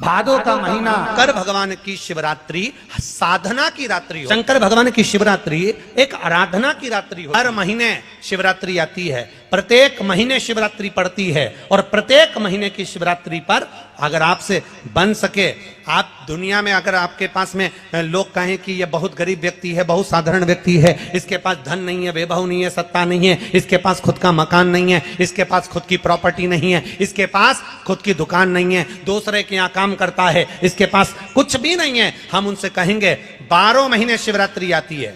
भादो का महीना शंकर भगवान की शिवरात्रि साधना की रात्रि हो। शंकर भगवान की शिवरात्रि एक आराधना की रात्रि हो। हर महीने शिवरात्रि आती है, प्रत्येक महीने शिवरात्रि पड़ती है और प्रत्येक महीने की शिवरात्रि पर अगर आपसे बन सके, आप दुनिया में अगर आपके पास में लोग कहें कि यह बहुत गरीब व्यक्ति है, बहुत साधारण व्यक्ति है, इसके पास धन नहीं है, वैभव नहीं है, सत्ता नहीं है, इसके पास खुद का मकान नहीं है, इसके पास खुद की प्रॉपर्टी नहीं है, इसके पास खुद की दुकान नहीं है, दूसरे के यहाँ काम करता है, इसके पास कुछ भी नहीं है, हम उनसे कहेंगे 12 महीने शिवरात्रि आती है,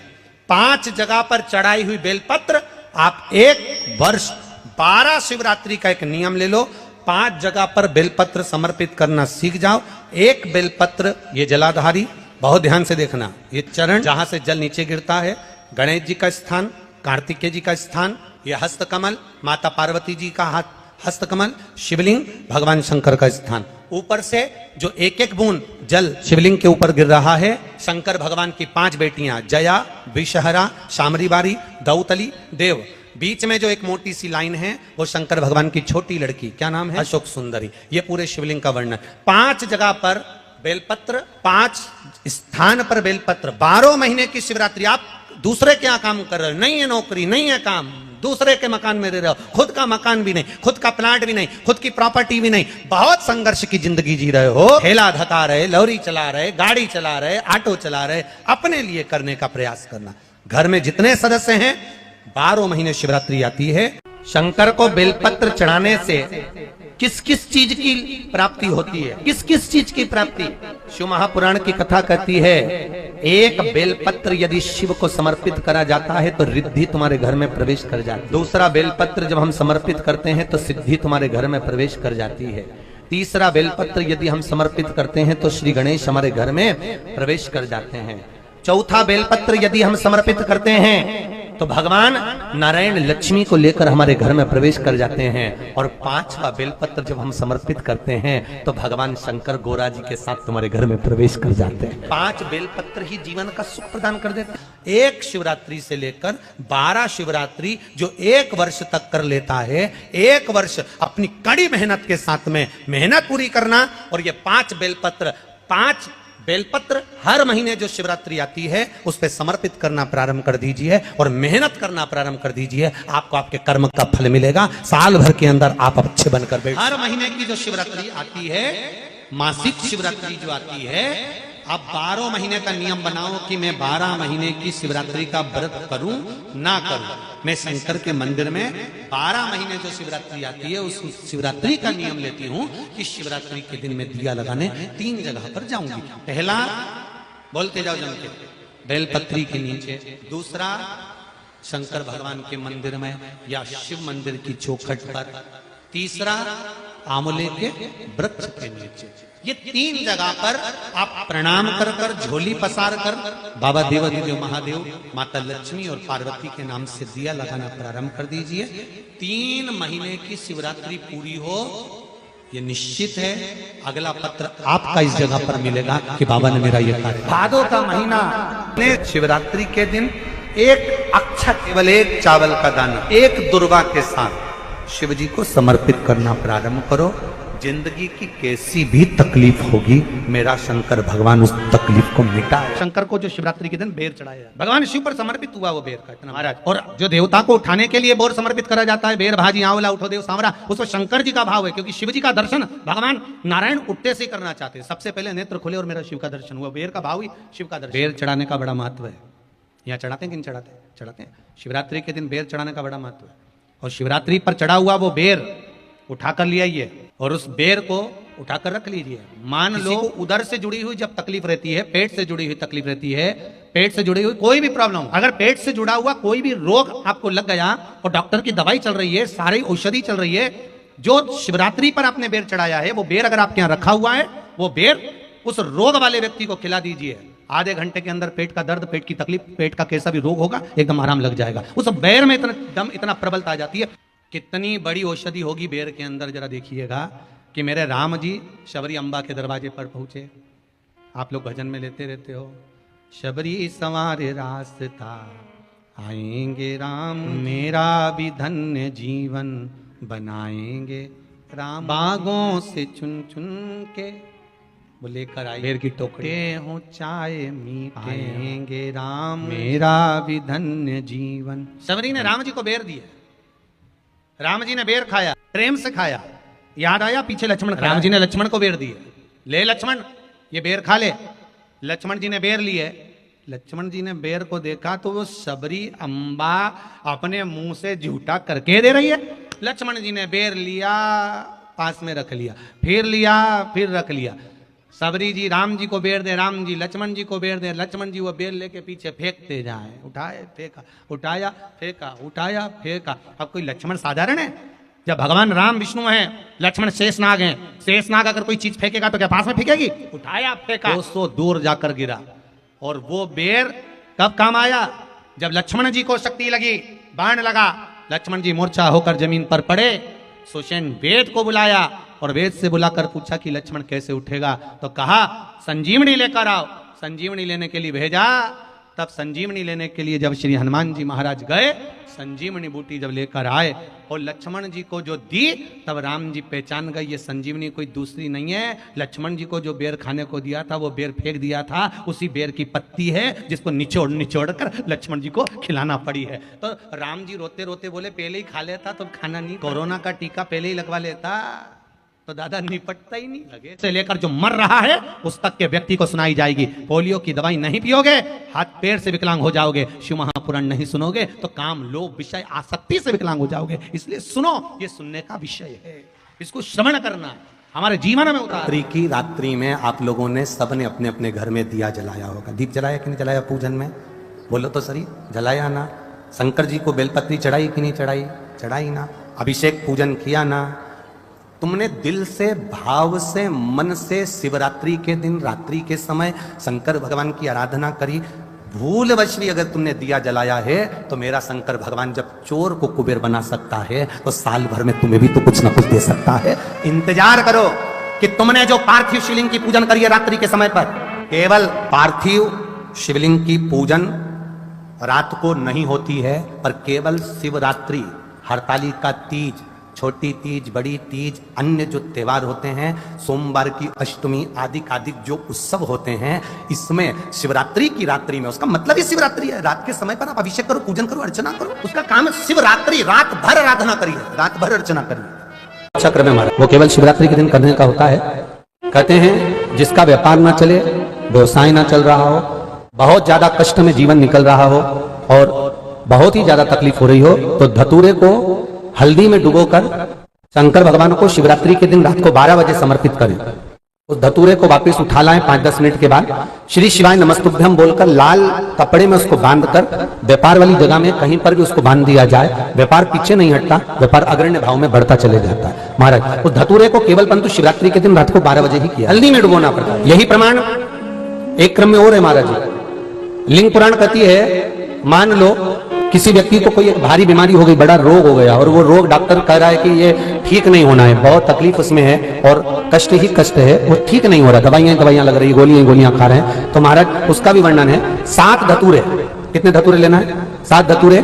5 जगह पर चढ़ाई हुई बेलपत्र, आप एक वर्ष 12 शिवरात्रि का एक नियम ले लो, 5 जगह पर बेलपत्र समर्पित करना सीख जाओ। एक बेलपत्र, ये जलाधारी, बहुत ध्यान से देखना, ये चरण जहां से जल नीचे गिरता है, गणेश जी का स्थान, कार्तिकेय जी का स्थान, ये हस्तकमल, माता पार्वती जी का हाथ हस्तकमल, शिवलिंग, भगवान शंकर का स्थान। ऊपर से जो एक एक बूंद जल शिवलिंग के ऊपर गिर रहा है, शंकर भगवान की 5 बेटियां जया, विषहरा, शामरीबारी, दौतली, देव। बीच में जो एक मोटी सी लाइन है वो शंकर भगवान की छोटी लड़की, क्या नाम है, अशोक सुंदरी। ये पूरे शिवलिंग का वर्णन। 5 जगह पर बेलपत्र, 5 स्थान पर बेलपत्र, 12 महीने की शिवरात्रि। आप दूसरे के यहाँ काम कर रहे हो, नहीं है नौकरी, नहीं है काम, दूसरे के मकान में रह रहे हो, खुद का मकान भी नहीं, खुद का प्लाट भी नहीं, खुद की प्रॉपर्टी भी नहीं, बहुत संघर्ष की जिंदगी जी रहे हो, ठेला धका रहे, लौरी चला रहे, गाड़ी चला रहे, ऑटो चला रहे, अपने लिए करने का प्रयास करना। घर में जितने सदस्य हैं, 12 महीने शिवरात्रि आती है। शंकर को बेलपत्र चढ़ाने से किस किस चीज की प्राप्ति होती है, किस किस चीज की प्राप्ति? शिव महापुराण की कथा कहती है, एक बेलपत्र यदि शिव को समर्पित करा जाता है तो रिद्धि तुम्हारे घर में प्रवेश कर जाती है। दूसरा बेलपत्र जब हम समर्पित करते हैं तो सिद्धि तुम्हारे घर में प्रवेश कर जाती है। तीसरा बेलपत्र यदि हम समर्पित करते हैं तो श्री गणेश हमारे घर में प्रवेश कर जाते हैं। चौथा बेलपत्र यदि हम समर्पित करते हैं तो भगवान नारायण लक्ष्मी को लेकर हमारे घर में प्रवेश कर जाते हैं। और 5वां बेलपत्र जब हम समर्पित करते हैं तो भगवान शंकर गोरा जी के साथ तुम्हारे घर में प्रवेश कर जाते हैं। 5 बेलपत्र ही जीवन का सुख प्रदान कर देते हैं। एक शिवरात्रि से लेकर 12 शिवरात्रि जो 1 वर्ष तक कर लेता है, 1 वर्ष अपनी कड़ी मेहनत के साथ में मेहनत पूरी करना। और ये 5 बेलपत्र हर महीने जो शिवरात्रि आती है उस पे समर्पित करना प्रारंभ कर दीजिए और मेहनत करना प्रारंभ कर दीजिए। आपको आपके कर्म का फल मिलेगा। साल भर के अंदर आप अच्छे बनकर बैठ। हर महीने की जो शिवरात्रि आती है, मासिक शिवरात्रि जो आती है, आप 12 महीने का नियम बनाओ कि मैं 12 महीने की शिवरात्रि का व्रत करूं ना करूं। मैं शंकर के मंदिर में 12 महीने जो शिवरात्रि आती है उस शिवरात्रि का नियम लेती हूं कि शिवरात्रि के दिन में दिया लगाने 3 जगह पर जाऊंगी। पहला, बोलते जाओ जम के, बेलपत्री के नीचे। दूसरा, शंकर भगवान के मंदिर में या शिव मंदिर की चौखट पर। तीसरा, आंवले के वृक्ष के नीचे। ये 3 जगह पर आप प्रणाम कर कर, झोली पसार कर बाबा देवादिदेव महादेव, माता लक्ष्मी और पार्वती के नाम से दिया लगाना प्रारंभ कर दीजिए। 3 महीने की शिवरात्रि पूरी हो, ये निश्चित है अगला पत्र आपका इस जगह पर मिलेगा कि बाबा ने मेरा ये कार्य। भादो का महीना, शिवरात्रि के दिन एक अक्षत, केवल एक चावल का दाना, एक दुर्वा के साथ शिव जी को समर्पित करना प्रारंभ करो। जिंदगी की कैसी भी तकलीफ होगी, मेरा शंकर भगवान उस तकलीफ को मिटाए। शंकर को जो शिवरात्रि के दिन बेर चढ़ाया, भगवान शिव पर समर्पित हुआ वो बेर का इतना महाराज। और जो देवता को उठाने के लिए बोर समर्पित करा जाता है, बेर भाजी आंवला उठो देव सांवरा, उसमें शंकर जी का भाव है। क्योंकि शिव जी का दर्शन भगवान नारायण उठते से करना चाहते हैं। सबसे पहले नेत्र खुले और मेरा शिव का दर्शन हुआ। बेर का भाव ही शिव का दर्शन। बेर चढ़ाने का बड़ा महत्व है। यहाँ चढ़ाते हैं कि नहीं चढ़ाते? चढ़ाते हैं। शिवरात्रि के दिन बेर चढ़ाने का बड़ा महत्व है। और शिवरात्रि पर चढ़ा हुआ वो बेर उठाकर ले आइए और उस बेर को उठाकर रख लीजिए। मान लो उधर से जुड़ी हुई जब तकलीफ रहती है, पेट से जुड़ी हुई तकलीफ रहती है, पेट से जुड़ी हुई कोई भी प्रॉब्लम, अगर पेट से जुड़ा हुआ कोई भी रोग आपको लग गया और डॉक्टर की दवाई चल रही है, सारी औषधि चल रही है, जो शिवरात्रि पर आपने बेर चढ़ाया है वो बेर अगर आपके यहाँ रखा हुआ है, वो बेर उस रोग वाले व्यक्ति को खिला दीजिए। आधे घंटे के अंदर पेट का दर्द, पेट की तकलीफ, पेट का कैसा भी रोग होगा, एकदम आराम लग जाएगा। उस बेर में इतना दम, इतना प्रबलता आ जाती है। कितनी बड़ी औषधि होगी बेर के अंदर, जरा देखिएगा कि मेरे राम जी शबरी अम्बा के दरवाजे पर पहुंचे। आप लोग भजन में लेते रहते हो, शबरी संवारे रास्ता आएंगे राम, मेरा भी धन्य जीवन बनाएंगे राम। बागों से चुन चुन के वो लेकर आई बेर की टोकरी हो चाय मीठेंगे राम मेरा भी धन्य जीवन। सबरी ने राम जी को बेर दिए, राम जी ने बेर खाया, प्रेम से खाया। याद आया पीछे लक्ष्मण, राम जी ने लक्ष्मण को बेर दिए, ले लक्ष्मण ये बेर खा ले। लक्ष्मण जी ने बेर लिए, लक्ष्मण जी ने बेर को देखा तो वो सबरी अम्बा अपने मुंह से झूठा करके दे रही है। लक्ष्मण जी ने बेर लिया, पास में रख लिया, फिर लिया, फिर रख लिया। सबरी जी राम जी को बेर दे, राम जी लक्ष्मण जी को बेर दे, लक्ष्मण जी वो बेर लेके पीछे फेंकते जाए, उठाए फेंका, उठाया फेंका, उठाया फेंका। अब कोई लक्ष्मण साधारण है? जब भगवान राम विष्णु हैं, लक्ष्मण शेषनाग हैं, शेषनाग अगर कोई चीज फेंकेगा तो क्या पास में फेंकेगी? उठाया फेंका, 200 दूर जाकर गिरा। और वो बेर कब काम आया? जब लक्ष्मण जी को शक्ति लगी, बाण लगा, लक्ष्मण जी मूर्छा होकर जमीन पर पड़े। सुषेण वेद को बुलाया और वेद से बुलाकर पूछा कि लक्ष्मण कैसे उठेगा? तो कहा संजीवनी लेकर आओ। संजीवनी लेने के लिए भेजा। तब संजीवनी लेने के लिए जब श्री हनुमान जी महाराज गए, संजीवनी बूटी जब लेकर आए और लक्ष्मण जी को जो दी, तब राम जी पहचान गए ये संजीवनी कोई दूसरी नहीं है। लक्ष्मण जी को जो बेर खाने को दिया था वो बेर फेंक दिया था, उसी बेर की पत्ती है जिसको निचोड़ निचोड़ कर लक्ष्मण जी को खिलाना पड़ी है। तो राम जी रोते रोते बोले पहले ही खा लेता तो खाना नहीं, कोरोना का टीका पहले ही लगवा लेता तो दादा निपटता ही नहीं। लगे से लेकर जो मर रहा है उस तक के व्यक्ति को सुनाई जाएगी। पोलियो की दवाई नहीं पियोगे, हाथ पैर से विकलांग हो जाओगे। शिव महापुराण नहीं सुनोगे तो काम लोभ विषय आसक्ति से विकलांग हो जाओगे। इसलिए सुनो, ये सुनने का विषय है, इसको श्रवण करना हमारे जीवन में उतार। रात्रि की रात्रि में आप लोगों ने सबने अपने अपने घर में दिया जलाया होगा। दीप जलाया कि नहीं जलाया? पूजन में बोलो तो सही, जलाया ना? शंकर जी को बेलपत्री चढ़ाई कि नहीं चढ़ाई? चढ़ाई ना? अभिषेक पूजन किया ना? तुमने दिल से, भाव से, मन से शिवरात्रि के दिन रात्रि के समय शंकर भगवान की आराधना करी। भूलवश भी अगर तुमने दिया जलाया है तो मेरा शंकर भगवान जब चोर को कुबेर बना सकता है तो साल भर में तुम्हें भी तो कुछ ना कुछ दे सकता है। इंतजार करो कि तुमने जो पार्थिव शिवलिंग की पूजन करी है रात्रि के समय पर, केवल पार्थिव शिवलिंग की पूजन रात को नहीं होती है, पर केवल शिवरात्रि, हरतालिका तीज, छोटी तीज, बड़ी तीज, अन्य जो त्योहार होते हैं, सोमवार की अष्टमी आदि जो उत्सव होते हैं, इसमें शिवरात्रि की रात्रि में, उसका मतलब ही शिवरात्रि है। रात के समय पर आप अभिषेक करो, पूजन करो, अर्चना करो, उसका काम है शिवरात्रि। रात भर आराधना करिए, रात भर अर्चना करिए। चक्र में हमारा वो केवल शिवरात्रि के दिन करने का होता है। कहते हैं जिसका व्यापार ना चले, व्यवसाय ना चल रहा हो, बहुत ज्यादा कष्ट में जीवन निकल रहा हो और बहुत ही ज्यादा तकलीफ हो रही हो, तो धतूरे को हल्दी में डुबोकर शंकर भगवान को शिवरात्रि के दिन रात को 12 बजे समर्पित करें। उस धतूरे को वापस उठा लाएं 5-10 मिनट के बाद, श्री शिवाय नमस्तुभ्यम बोलकर लाल कपड़े में उसको बांधकर व्यापार वाली जगह में कहीं पर भी उसको बांध दिया जाए। व्यापार पीछे नहीं हटता, व्यापार अग्रण्य भाव में बढ़ता चले जाता है। महाराज उस धतूरे को केवल परंतु शिवरात्रि के दिन रात को 12 बजे ही किया, हल्दी में डुबोना पड़ता है। यही प्रमाण एक क्रम में और है महाराज जी। लिंग पुराण कहती है, मान लो किसी व्यक्ति को कोई एक भारी बीमारी हो गई, बड़ा रोग हो गया और वो रोग डॉक्टर कह रहा है कि ये ठीक नहीं होना है, बहुत तकलीफ उसमें है और कष्ट ही कष्ट है, वो ठीक नहीं हो रहा, दवाइयां लग रही, गोलियां खा रहे हैं। तो महाराज उसका भी वर्णन है। 7 धतूरे, कितने धतूरे लेना है? 7 धतूरे।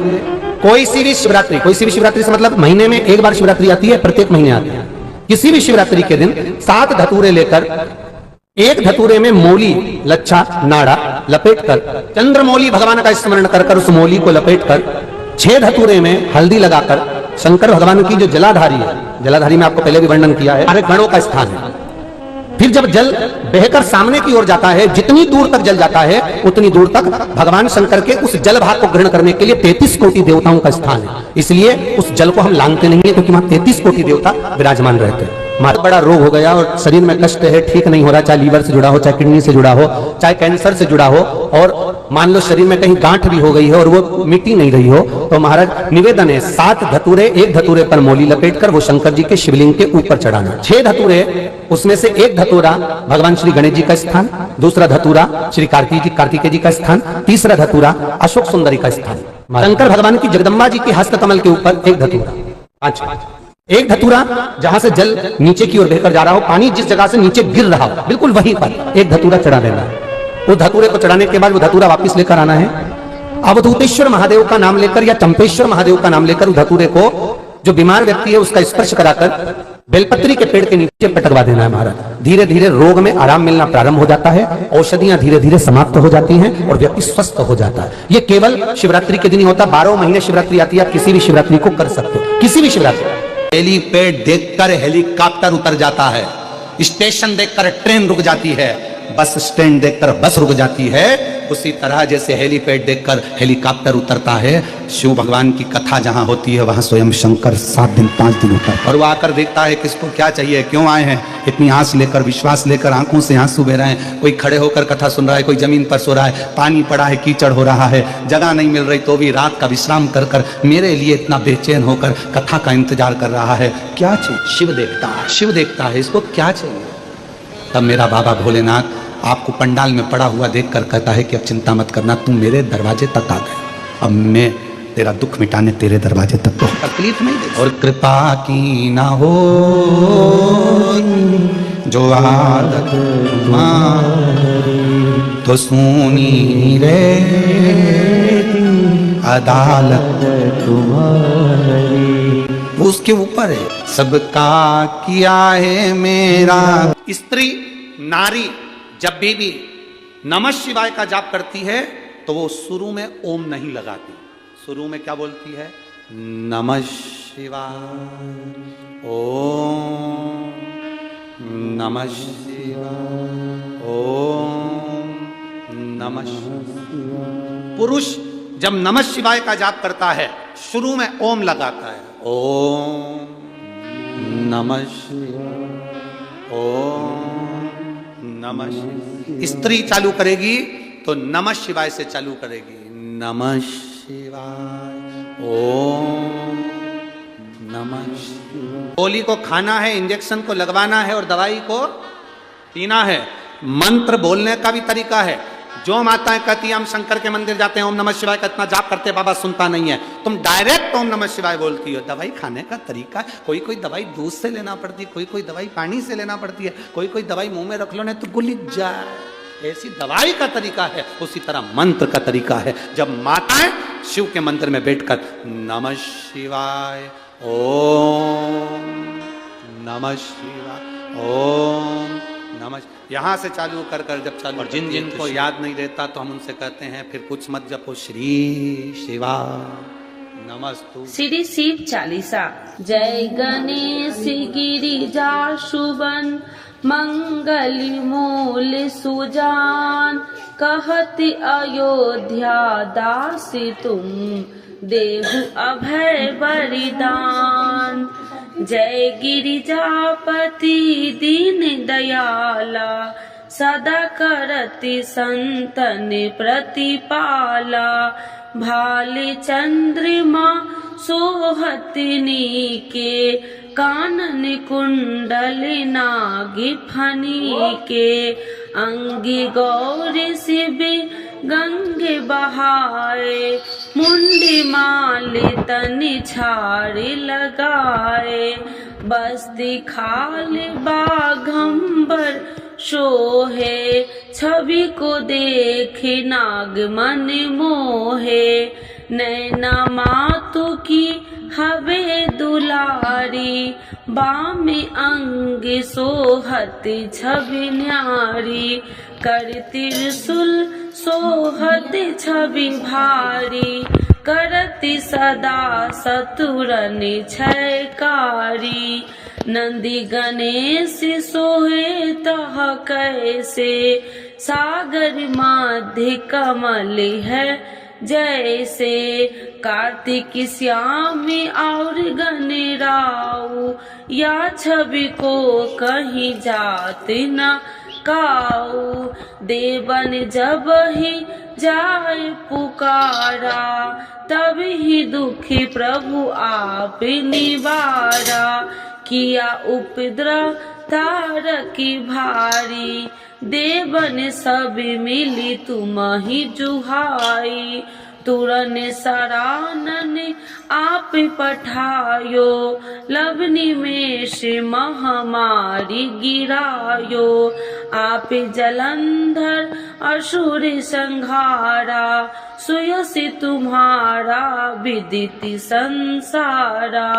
कोई सी भी शिवरात्रि से मतलब महीने में एक बार शिवरात्रि आती है, प्रत्येक महीने आती है। किसी भी शिवरात्रि के दिन 7 धतूरे लेकर, एक धतूरे में मोली, लच्छा, नाड़ा लपेटकर, चंद्रमौली भगवान का स्मरण कर उस मोली को लपेटकर, 6 धतूरे में हल्दी लगाकर शंकर भगवान की जो जलाधारी है, जलाधारी में आपको पहले भी वर्णन किया है, हमारे गणों का स्थान है। फिर जब जल बहकर सामने की ओर जाता है, जितनी दूर तक जल जाता है उतनी दूर तक भगवान शंकर के उस जल भाग को ग्रहण करने के लिए 33 कोटि देवताओं का स्थान है। इसलिए उस जल को हम लांघते नहीं है, क्योंकि वहां 33 कोटि देवता विराजमान रहते हैं। बड़ा रोग हो गया और शरीर में कष्ट है, ठीक नहीं हो रहा, चाहे लीवर से जुड़ा हो, चाहे किडनी से जुड़ा हो, चाहे कैंसर से जुड़ा हो, और मान लो शरीर में कहीं गांठ भी हो गई है और वो मिट्टी नहीं रही हो, तो महाराज निवेदन है 7 धतूरे, एक धतूरे पर मोली लपेटकर वो शंकर जी के शिवलिंग के ऊपर चढ़ाना। 6 धतूरे, उसमें से एक धतूरा भगवान श्री गणेश जी का स्थान, दूसरा धतूरा श्री कार्तिकेय जी का स्थान, तीसरा धतूरा अशोक सुंदरी का स्थान, शंकर भगवान की जगदम्बा जी के हस्तकमल के ऊपर एक धतूरा। 5 एक धतूरा जहां से जल नीचे की ओर बहकर जा रहा हो, पानी जिस जगह से नीचे गिर रहा हो बिल्कुल वहीं पर एक धतूरा चढ़ा देना है। उस धतूरे को चढ़ाने के बाद वो धतूरा वापस लेकर आना है। अवधूतेश्वर महादेव का नाम लेकर या चंपेश्वर महादेव का नाम लेकर उस धतूरे को, जो बीमार व्यक्ति है उसका स्पर्श कराकर बेलपत्री के पेड़ के नीचे पटकवा देना है महाराज। धीरे धीरे रोग में आराम मिलना प्रारंभ हो जाता है, औषधियां धीरे धीरे समाप्त हो जाती हैं और व्यक्ति स्वस्थ हो जाता है। ये केवल शिवरात्रि के दिन ही होता है। 12 महीने शिवरात्रि आती है, आप किसी भी शिवरात्रि को कर सकते हो, किसी भी शिवरात्रि। हेलीपैड देखकर हेलीकॉप्टर उतर जाता है, स्टेशन देखकर ट्रेन रुक जाती है, बस स्टैंड देखकर बस रुक जाती है। उसी तरह जैसे हेलीपैड देखकर हेलीकॉप्टर उतरता है, शिव भगवान की कथा जहां होती है वहां स्वयं शंकर 7 दिन 5 दिन होता है। और वो आकर देखता है किसको क्या चाहिए, क्यों आए हैं, इतनी आस लेकर विश्वास लेकर, आंखों से आंसू बह रहे हैं। कोई खड़े होकर कथा सुन रहा है, कोई जमीन पर सो रहा है, पानी पड़ा है, कीचड़ हो रहा है, जगह नहीं मिल रही तो भी रात का विश्राम कर कर मेरे लिए इतना बेचैन होकर कथा का इंतजार कर रहा है। क्या चाहिए? शिव देखता है, शिव देखता है, इसको क्या चाहिए। तब मेरा बाबा भोलेनाथ आपको पंडाल में पड़ा हुआ देखकर कहता है कि अब चिंता मत करना, तुम मेरे दरवाजे तक आ गए, अब मैं तेरा दुख मिटाने तेरे दरवाजे तक तो तकलीफ नहीं दे। और कृपा की ना हो जो आदत तो सुनी रे अदालत तुम्हारी, वो उसके ऊपर है। सबका किया है मेरा। स्त्री नारी जब भी नमः शिवाय का जाप करती है तो वो शुरू में ओम नहीं लगाती, शुरू में क्या बोलती है, नमः शिवाय ओम नमः शिवाय ओम नमः शिवाय। पुरुष जब नमः शिवाय का जाप करता है शुरू में ओम लगाता है, ओम नमः शिवाय ओम नमः शिवाय। स्त्री चालू करेगी तो नमः शिवाय से चालू करेगी, नमः शिवाय ओम नमः शिवाय। गोली को खाना है, इंजेक्शन को लगवाना है और दवाई को पीना है। मंत्र बोलने का भी तरीका है। जो माताएं कहती हैं हम शंकर के मंदिर जाते हैं, ओम नमः शिवाय का इतना जाप करते, बाबा सुनता नहीं है, तुम डायरेक्ट ओम नमः शिवाय बोलती हो। दवाई खाने का तरीका, कोई कोई दवाई दूध से लेना पड़ती है, कोई कोई दवाई पानी से लेना पड़ती है, कोई कोई दवाई मुंह में रख लो नहीं तो गुलिक जाए, ऐसी दवाई का तरीका है। उसी तरह मंत्र का तरीका है। जब माताएं शिव के मंदिर में बैठकर नमः शिवाय ओम नमः शिवाय ओम नमः, यहां से चालू कर कर जब चालू, और जिन जिन को याद नहीं रहता तो हम उनसे कहते हैं फिर कुछ मत जपो, श्री शिवा नमस्तु। श्री शिव चालीसा। जय गणेश गिरिजा शुभन मंगली मूल सुजान, कहति अयोध्या दासी तुम देहु अभय बलिदान। जय गिरिजापति दीन दयाला, सदा करति संतन प्रतिपाला। भाले चंद्रमा सोहतनी के, कानन कुंडल नागी फनी के। अंगी गौरी शिव गंगे बहाए, मुंडी माले तनि छाड़ी लगाए। बस्ती खाल बाघंबर शोहे, छवि को देखे नाग मन मोहे। नैना मातु की हवे दुलारी, बामे अंग सोहत छवि न्यारी। कर त्रिशूल सोहत छवि भारी, करति सदा सतुरन छयकारी। नंदी गणेश सोहे तह कैसे, सागर माध्य कमल है जैसे। कार्तिक श्याम और गणराऊ, या छवि को कहीं जात न काऊ। देवन जब ही जाए पुकारा, तब ही दुखी प्रभु आप निवारा। किया उपद्रव तारकी भारी, देवन सब मिली तुम ही जुहाई। तुरन सरानन आप पठायो, लवनी में से महामारी गिरायो। आप जलंधर असुर संहारा, सुयसि तुम्हारा विदित संसारा।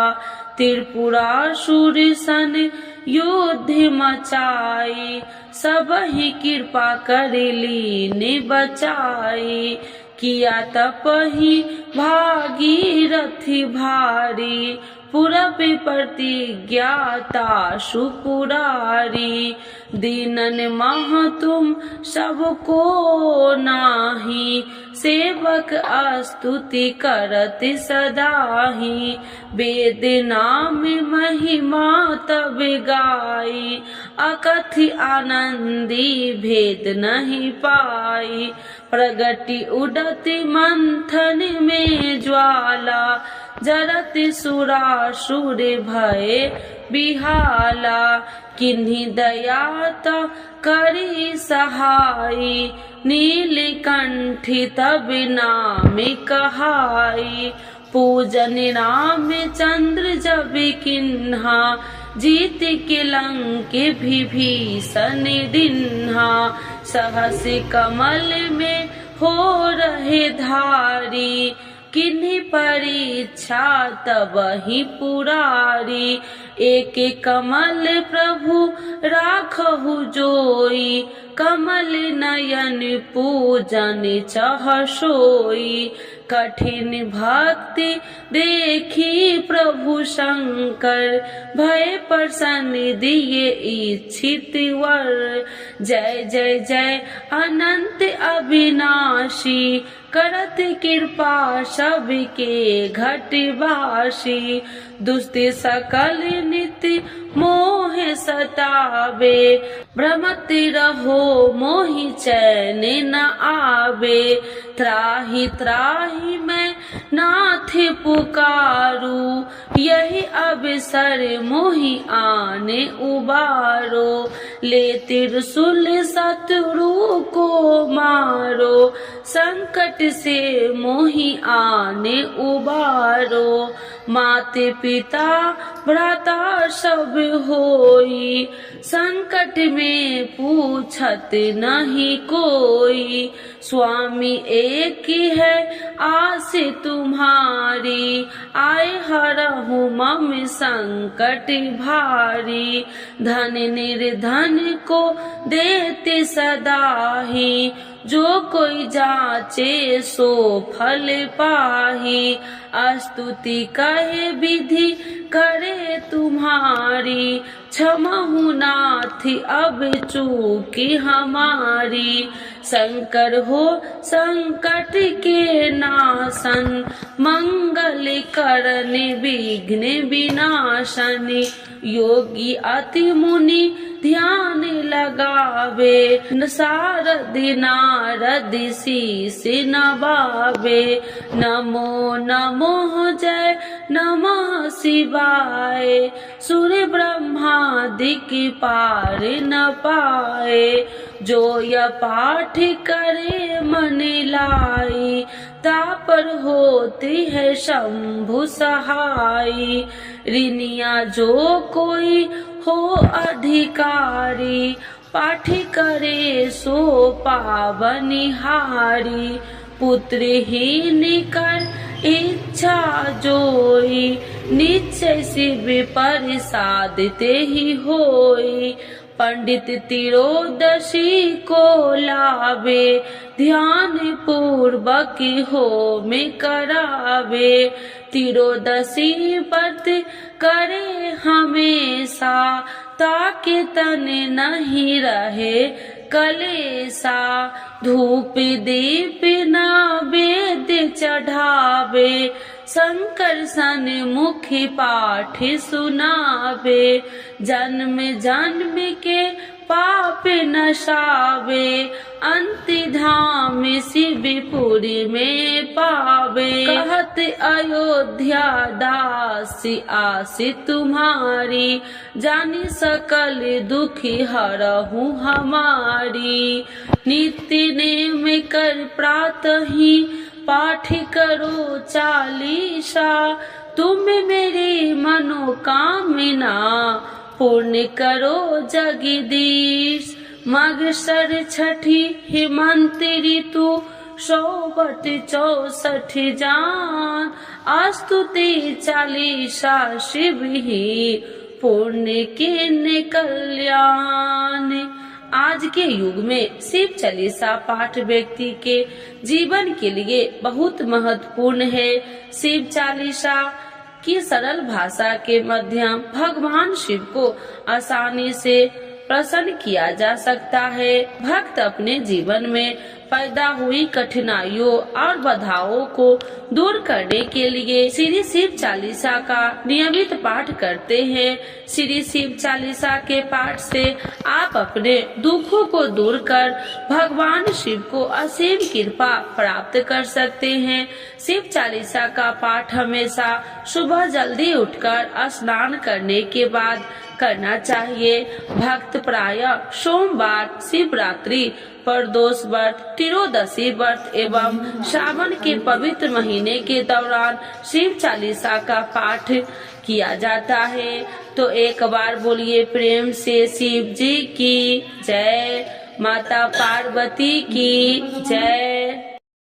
त्रिपुरासुर सन युद्ध मचाई, सबहि कृपा कर लीन बचाई। किया तपहि भागीरथी भारी, पूरब प्रतिज्ञाता सुपुरारी। दीनन मह तुम सबको नाही, सेवक स्तुति करत सदाही। वेद नाम महिमा तब गाई, अकथि आनंदी भेद नहीं पाई। प्रगति उडति मंथन में ज्वाला, जरत सुरासुर भय बिहाला। किन्हीं दयात करी सहाई, नीलकंठी तब नाम कहाई। पूजन राम चंद्र जब किन्हा, जीत के लंक विभीषण दिन्हा। सहस कमल में हो रहे धारी, किन्हीं परीक्षा तब ही पुरारी। एक कमल प्रभु राखहु जोई, कमल नयन पूजन चह सोई। कठिन भक्ति देखी प्रभु शंकर, भय प्रसन्न दिए इच्छित वर। जय जय जय अनंत अविनाशी, करत कृपा सबके घटवासी। दुष्ट सकल नित्य मोह सतावे, भ्रमत रहो मोहि चैन न आवे। त्राहि त्राहि मैं नाथ पुकारू, यही अवसर मोहि आने उबारो। ले त्रिशूल शत्रु को मारो, संकट से मोहि आने उबारो। माते पिता भ्राता सब होई, संकट में पूछत नहीं कोई। स्वामी एक है आस तुम्हारी, आए हरहु मम संकट भारी। धन निर्धन को देते सदाही, जो कोई जाचे सो फल पाही। स्तुति कहे विधि करे तुम्हारी, क्षमहु नाथ अब चूकी हमारी। शंकर हो संकट के नाशन, मंगल करन विघ्न विनाशन। योगी अति मुनि ध्यान लगावे, सारद नारद शीस नवावे। नमो नमो जय नमः शिवाय, सूर्य ब्रह्मादि की पार न पाए। जो यह पाठ करे मन लाई, तापर होती है शंभु सहाई। ऋनिया जो कोई हो अधिकारी, पाठ करे सो पावनिहारी। पुत्रहीन कर इच्छा जोई, निश्चय शिव प्रसाद ते ही होई। पंडित तिरोदशी को लावे, ध्यान पूर्वक हो में करावे। तिरोदशी व्रत करे हमेशा, ताकि तन नहीं रहे कलेसा। धूप दीप नैवेद्य चढ़ावे, शंकर सन मुखी पाठ सुनावे। जन्म जन्म के पाप नशावे, अंति धाम शिवपुरी में पावे। कहत अयोध्या दासी आसी तुम्हारी, जानी सकल दुखी हरहु हमारी। नित्य नेम कर प्रातः ही पाठ करो चालीसा, तुम मेरी मनोकामना पूर्ण करो जगदीश। माघ सर छठी हेमंत ऋतु, 100 64 जान, स्तुति चालीसा शिव ही पुण्य के कल्याण। आज के युग में शिव चालीसा पाठ व्यक्ति के जीवन के लिए बहुत महत्वपूर्ण है। शिव चालीसा की सरल भाषा के माध्यम भगवान शिव को आसानी से प्रसन्न किया जा सकता है। भक्त अपने जीवन में पैदा हुई कठिनाइयों और बाधाओं को दूर करने के लिए श्री शिव चालीसा का नियमित पाठ करते हैं। श्री शिव चालीसा के पाठ से आप अपने दुखों को दूर कर भगवान शिव को असीम कृपा प्राप्त कर सकते हैं। शिव चालीसा का पाठ हमेशा सुबह जल्दी उठकर स्नान करने के बाद करना चाहिए। भक्त प्रायः सोमवार, शिवरात्रि, प्रदोष व्रत, त्रयोदशी व्रत एवं श्रावण के पवित्र महीने के दौरान शिव चालीसा का पाठ किया जाता है। तो एक बार बोलिए प्रेम से शिव जी की जय, माता पार्वती की जय।